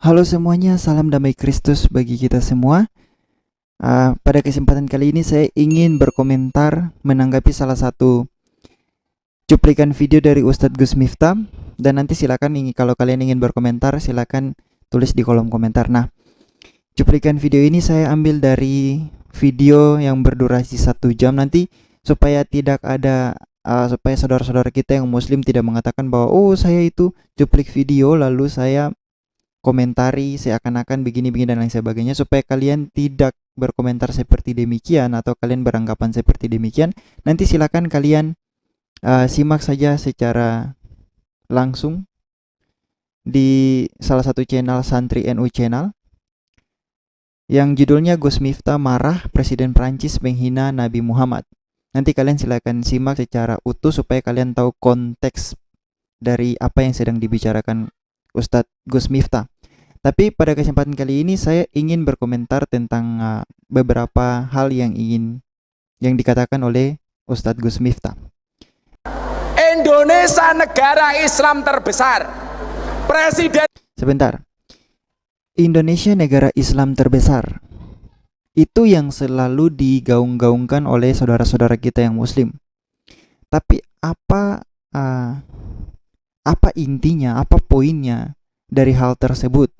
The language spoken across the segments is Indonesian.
Halo semuanya, salam damai Kristus bagi kita semua. Pada kesempatan kali ini saya ingin berkomentar menanggapi salah satu cuplikan video dari Ustadz Gus Miftah. Dan nanti silakan kalau kalian ingin berkomentar silakan tulis di kolom komentar. Nah, cuplikan video ini saya ambil dari video yang berdurasi 1 jam. Nanti supaya tidak ada supaya saudara-saudara kita yang muslim tidak mengatakan bahwa oh saya itu cuplik video lalu saya komentari seakan-akan begini-begini dan lain sebagainya. Supaya kalian tidak berkomentar seperti demikian atau kalian beranggapan seperti demikian, nanti silakan kalian simak saja secara langsung di salah satu channel Santri NU Channel yang judulnya Gus Miftah marah Presiden Prancis menghina Nabi Muhammad. Nanti kalian silakan simak secara utuh supaya kalian tahu konteks dari apa yang sedang dibicarakan Ustadz Gus Miftah. Tapi pada kesempatan kali ini saya ingin berkomentar tentang beberapa hal yang dikatakan oleh Ustadz Gus Miftah. Indonesia negara Islam terbesar. Presiden Sebentar. Indonesia negara Islam terbesar. Itu yang selalu digaung-gaungkan oleh saudara-saudara kita yang muslim. Tapi apa intinya, apa poinnya dari hal tersebut?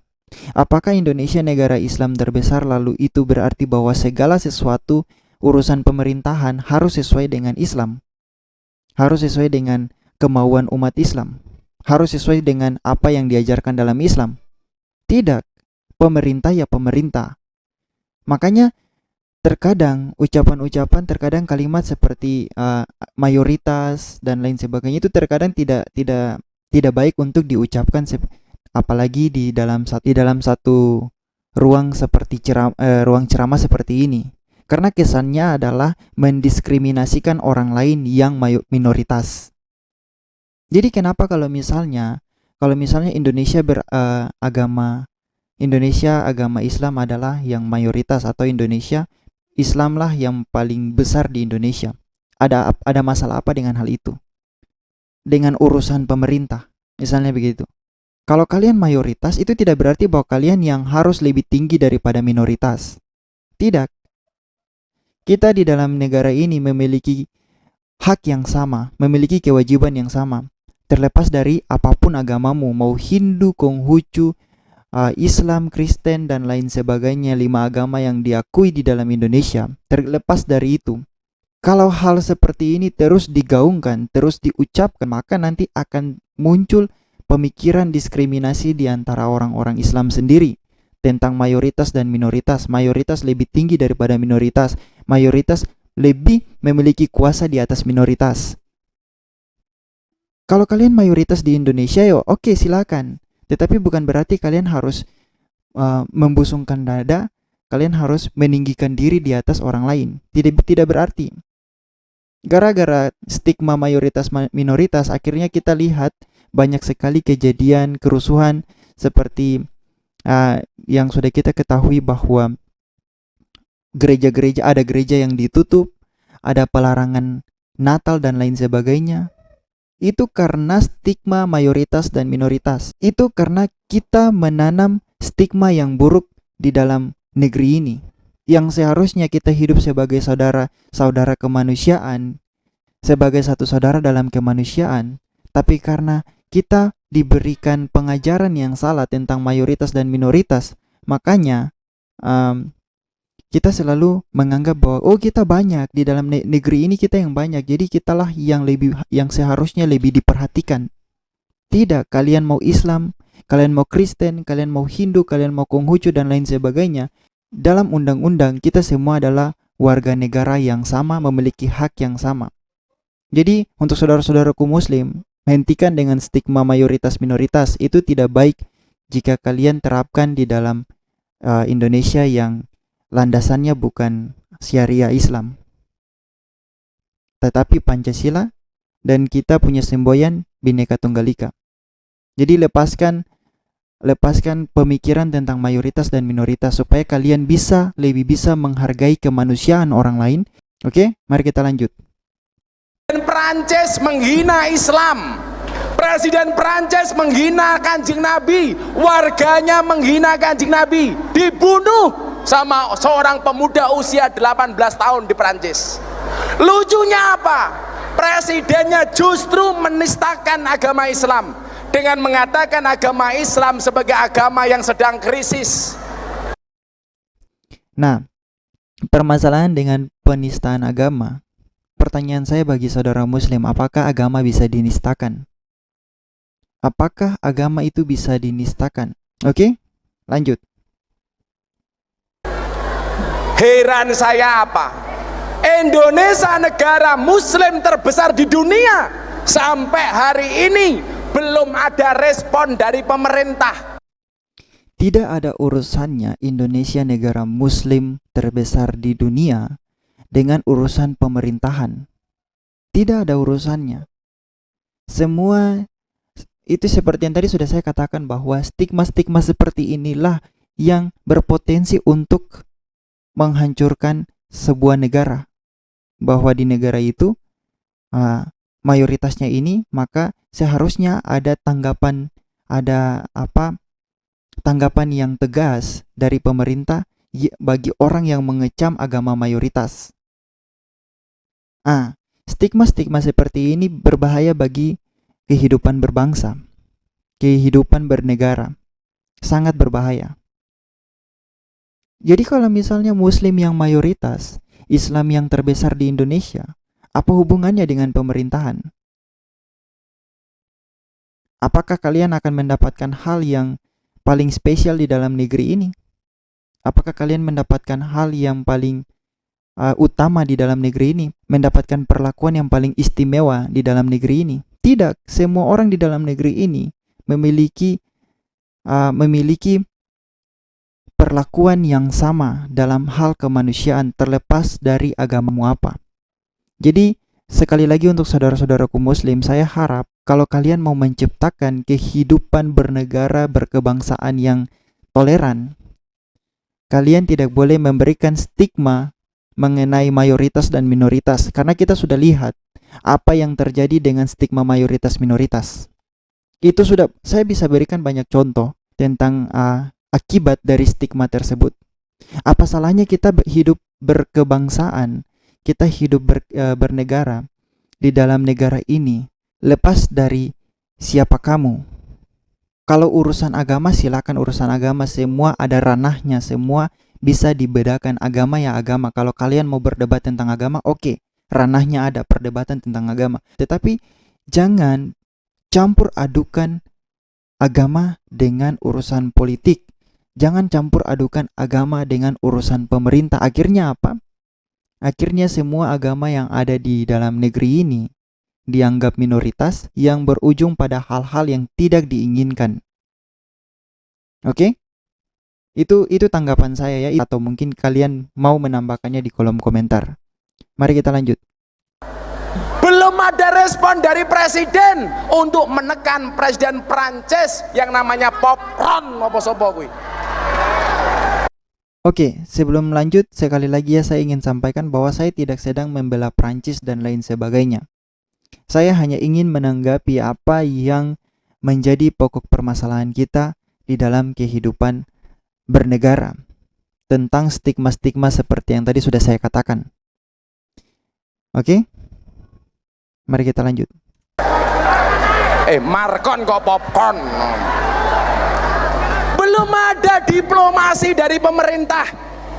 Apakah Indonesia negara Islam terbesar lalu itu berarti bahwa segala sesuatu urusan pemerintahan harus sesuai dengan Islam? Harus sesuai dengan kemauan umat Islam? Harus sesuai dengan apa yang diajarkan dalam Islam? Tidak. Pemerintah ya pemerintah. Makanya terkadang ucapan-ucapan, terkadang kalimat seperti mayoritas dan lain sebagainya itu terkadang tidak baik untuk diucapkan, apalagi di dalam satu ruang seperti ruang ceramah seperti ini. Karena kesannya adalah mendiskriminasikan orang lain yang minoritas. Jadi kenapa kalau misalnya Indonesia agama Islam adalah yang mayoritas, atau Indonesia Islamlah yang paling besar di Indonesia. Ada masalah apa dengan hal itu? Dengan urusan pemerintah, misalnya begitu. Kalau kalian mayoritas itu tidak berarti bahwa kalian yang harus lebih tinggi daripada minoritas. Tidak. Kita di dalam negara ini memiliki hak yang sama, memiliki kewajiban yang sama. Terlepas dari apapun agamamu, mau Hindu, Konghucu, Islam, Kristen, dan lain sebagainya, 5 agama yang diakui di dalam Indonesia. Terlepas dari itu, kalau hal seperti ini terus digaungkan, terus diucapkan, maka nanti akan muncul pemikiran diskriminasi di antara orang-orang Islam sendiri tentang mayoritas dan minoritas. Mayoritas lebih tinggi daripada minoritas. Mayoritas lebih memiliki kuasa di atas minoritas. Kalau kalian mayoritas di Indonesia, yo oke, silakan. Tetapi bukan berarti kalian harus membusungkan dada, kalian harus meninggikan diri di atas orang lain. Tidak berarti. Gara-gara stigma mayoritas minoritas, akhirnya kita lihat banyak sekali kejadian kerusuhan seperti yang sudah kita ketahui bahwa ada gereja yang ditutup, ada pelarangan Natal dan lain sebagainya. Itu karena stigma mayoritas dan minoritas. Itu karena kita menanam stigma yang buruk di dalam negeri ini. Yang seharusnya kita hidup sebagai saudara kemanusiaan, sebagai satu saudara dalam kemanusiaan. Tapi karena kita diberikan pengajaran yang salah tentang mayoritas dan minoritas, makanya kita selalu menganggap bahwa oh kita banyak di dalam negeri ini, kita yang banyak, jadi kitalah yang seharusnya lebih diperhatikan. Tidak, kalian mau Islam, kalian mau Kristen, kalian mau Hindu, kalian mau Konghucu dan lain sebagainya, dalam undang-undang kita semua adalah warga negara yang sama, memiliki hak yang sama. Jadi untuk saudara-saudaraku muslim, hentikan dengan stigma mayoritas minoritas. Itu tidak baik jika kalian terapkan di dalam Indonesia yang landasannya bukan syariah Islam, tetapi Pancasila, dan kita punya semboyan Bhinneka Tunggal Ika. Jadi lepaskan pemikiran tentang mayoritas dan minoritas supaya kalian lebih bisa menghargai kemanusiaan orang lain. Oke, mari kita lanjut. Prancis menghina Islam, Presiden Prancis menghina Kanjeng Nabi, warganya menghina Kanjeng Nabi, dibunuh sama seorang pemuda usia 18 tahun di Prancis. Lucunya apa? Presidennya justru menistakan agama Islam dengan mengatakan agama Islam sebagai agama yang sedang krisis. Nah, permasalahan dengan penistaan agama, pertanyaan saya bagi saudara muslim, apakah agama bisa dinistakan? Apakah agama itu bisa dinistakan? Oke, lanjut. Heran saya apa? Indonesia negara muslim terbesar di dunia, sampai hari ini belum ada respon dari pemerintah. Tidak ada urusannya Indonesia negara muslim terbesar di dunia dengan urusan pemerintahan. Tidak ada urusannya. Semua itu seperti yang tadi sudah saya katakan, bahwa stigma-stigma seperti inilah yang berpotensi untuk menghancurkan sebuah negara. Bahwa di negara itu mayoritasnya ini, maka seharusnya ada tanggapan yang tegas dari pemerintah bagi orang yang mengecam agama mayoritas. Stigma-stigma seperti ini berbahaya bagi kehidupan berbangsa, kehidupan bernegara. Sangat berbahaya. Jadi kalau misalnya muslim yang mayoritas, Islam yang terbesar di Indonesia, apa hubungannya dengan pemerintahan? Apakah kalian akan mendapatkan hal yang paling spesial di dalam negeri ini? Apakah kalian mendapatkan hal yang paling utama di dalam negeri ini? Mendapatkan perlakuan yang paling istimewa di dalam negeri ini? Tidak, semua orang di dalam negeri ini memiliki perlakuan yang sama dalam hal kemanusiaan, terlepas dari agamamu apa. Jadi sekali lagi untuk saudara-saudaraku muslim, saya harap kalau kalian mau menciptakan kehidupan bernegara berkebangsaan yang toleran, kalian tidak boleh memberikan stigma mengenai mayoritas dan minoritas, karena kita sudah lihat apa yang terjadi dengan stigma mayoritas minoritas. Itu sudah saya bisa berikan banyak contoh tentang akibat dari stigma tersebut. Apa salahnya kita hidup berkebangsaan, kita hidup bernegara di dalam negara ini, lepas dari siapa kamu. Kalau urusan agama, silakan urusan agama, semua ada ranahnya, semua bisa dibedakan. Agama ya agama. Kalau kalian mau berdebat tentang agama, oke, ranahnya ada, perdebatan tentang agama. Tetapi jangan campur adukan agama dengan urusan politik. Jangan campur adukan agama dengan urusan pemerintah. Akhirnya apa? Akhirnya semua agama yang ada di dalam negeri ini dianggap minoritas, yang berujung pada hal-hal yang tidak diinginkan. Oke? Itu tanggapan saya ya, atau mungkin kalian mau menambahkannya di kolom komentar. Mari kita lanjut. Belum ada respon dari presiden untuk menekan presiden Prancis yang namanya Popron apa sopo kuwi. Oke, sebelum lanjut, sekali lagi ya saya ingin sampaikan bahwa saya tidak sedang membela Prancis dan lain sebagainya. Saya hanya ingin menanggapi apa yang menjadi pokok permasalahan kita di dalam kehidupan bernegara, tentang stigma-stigma seperti yang tadi sudah saya katakan. Oke? Mari kita lanjut. Markon kok popcorn. Belum ada diplomasi dari pemerintah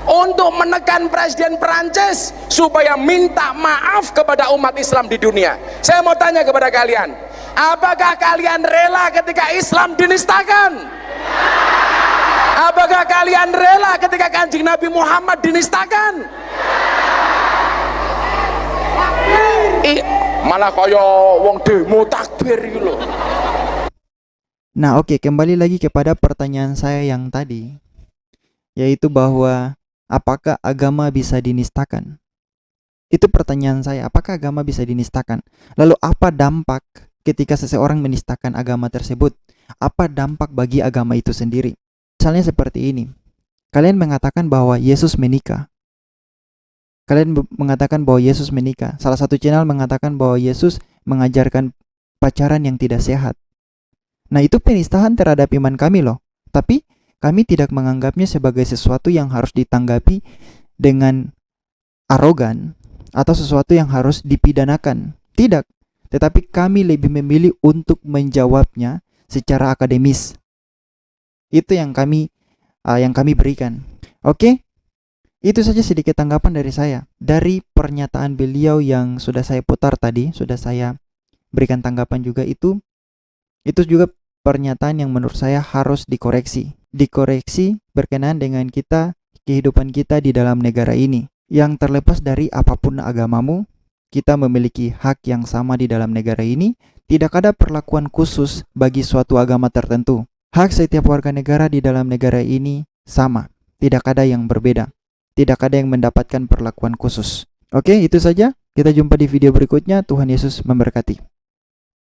untuk menekan presiden Prancis supaya minta maaf kepada umat Islam di dunia. Saya mau tanya kepada kalian, apakah kalian rela ketika Islam dinistakan? Apakah kalian rela ketika Kanjeng Nabi Muhammad dinistakan? Malah kaya wong demo takbir iki lho. Nah, oke, kembali lagi kepada pertanyaan saya yang tadi, yaitu bahwa apakah agama bisa dinistakan? Itu pertanyaan saya, apakah agama bisa dinistakan? Lalu apa dampak ketika seseorang menistakan agama tersebut? Apa dampak bagi agama itu sendiri? Misalnya seperti ini, kalian mengatakan bahwa Yesus menikah. Kalian mengatakan bahwa Yesus menikah. Salah satu channel mengatakan bahwa Yesus mengajarkan pacaran yang tidak sehat. Nah, itu penistaan terhadap iman kami loh. Tapi kami tidak menganggapnya sebagai sesuatu yang harus ditanggapi dengan arogan atau sesuatu yang harus dipidanakan. Tidak. Tetapi kami lebih memilih untuk menjawabnya secara akademis. Itu yang kami berikan. Oke? Itu saja sedikit tanggapan dari saya. Dari pernyataan beliau yang sudah saya putar tadi, sudah saya berikan tanggapan juga, itu juga pernyataan yang menurut saya harus dikoreksi. Dikoreksi berkenaan dengan kehidupan kita di dalam negara ini. Yang terlepas dari apapun agamamu, kita memiliki hak yang sama di dalam negara ini. Tidak ada perlakuan khusus bagi suatu agama tertentu. Hak setiap warga negara di dalam negara ini sama. Tidak ada yang berbeda. Tidak ada yang mendapatkan perlakuan khusus. Oke, itu saja. Kita jumpa di video berikutnya. Tuhan Yesus memberkati.